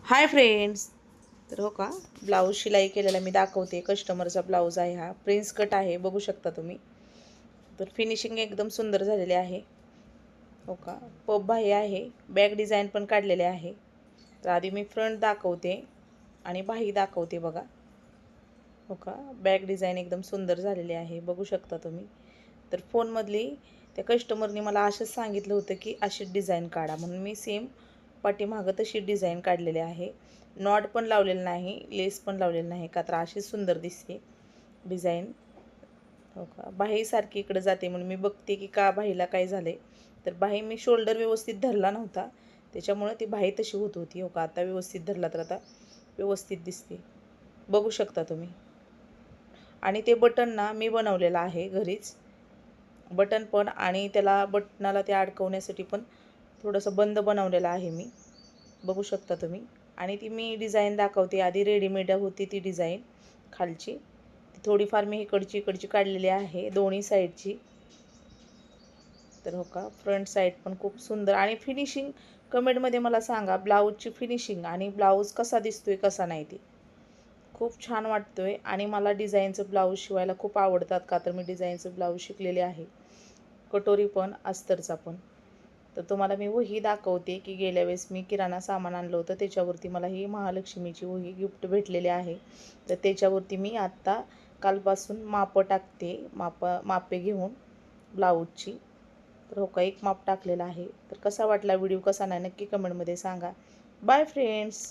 Hi friends. तर हो का, ब्लाऊज शिलाई केलेला मी दाखवते. कस्टमरचा ब्लाऊज आहे हा. प्रिन्स कट आहे, बघू शकता तुम्ही. तर फिनिशिंग एकदम सुंदर झालेले आहे. हो का, पप बाही आहे. बॅक डिझाईन पण काढलेले आहे. तर आधी मी फ्रंट दाखवते आणि बाही दाखवते बघा. हो का, बॅक डिझाईन एकदम सुंदर झालेली आहे, बघू शकता तुम्ही. तर फोनमधली त्या कस्टमरने मला असंच सांगितलं होतं की अशी डिझाईन काढा, म्हणून मी सेम पाठीमागं तशी डिझाईन काढलेली आहे. नॉट पण लावलेलं नाही, लेस पण लावलेलं नाही, का तर अशी सुंदर दिसते डिझाईन. हो का, बाही सारखी इकडे जाते म्हणून मी बघते की का बाहीला काय झाले. तर बाही मी शोल्डर व्यवस्थित धरला नव्हता, त्याच्यामुळे ती बाही तशी होत होती. हो का, आता व्यवस्थित धरला तर आता व्यवस्थित दिसते, बघू शकता तुम्ही. आणि ते बटन ना मी बनवलेलं आहे घरीच, बटन पण, आणि त्याला बटनाला ते अडकवण्यासाठी पण थोडंसं बंद बनवलेलं आहे मी, बघू शकता तुम्ही. आणि ती मी डिझाईन दाखवते. आधी रेडीमेड होती ती डिझाईन खालची, ती थोडीफार मी इकडची काढलेली आहे दोन्ही साईडची. तर हो का, फ्रंट साईड पण खूप सुंदर. आणि फिनिशिंग कमेंटमध्ये मला सांगा, ब्लाऊजची फिनिशिंग आणि ब्लाऊज कसा दिसतोय कसा नाही. ते खूप छान वाटतोय. आणि मला डिझाईनचं ब्लाऊज शिवायला खूप आवडतात, का तर मी डिझाईनचं ब्लाऊज शिकलेले आहे, कटोरी पण अस्तरचा पण. तर तुम्हाला मी वही दाखवते की गेल्या वेळेस मी किराणा सामान आणलं होतं, त्याच्यावरती मला ही महालक्ष्मीची वही गिफ्ट भेटलेली आहे. तर त्याच्यावरती मी आत्ता कालपासून मापं टाकते, मापे घेऊन ब्लाऊजची. तर हो का, एक माप टाकलेला आहे. तर कसा वाटला व्हिडिओ, कसा नाही, नक्की कमेंटमध्ये सांगा. Bye friends.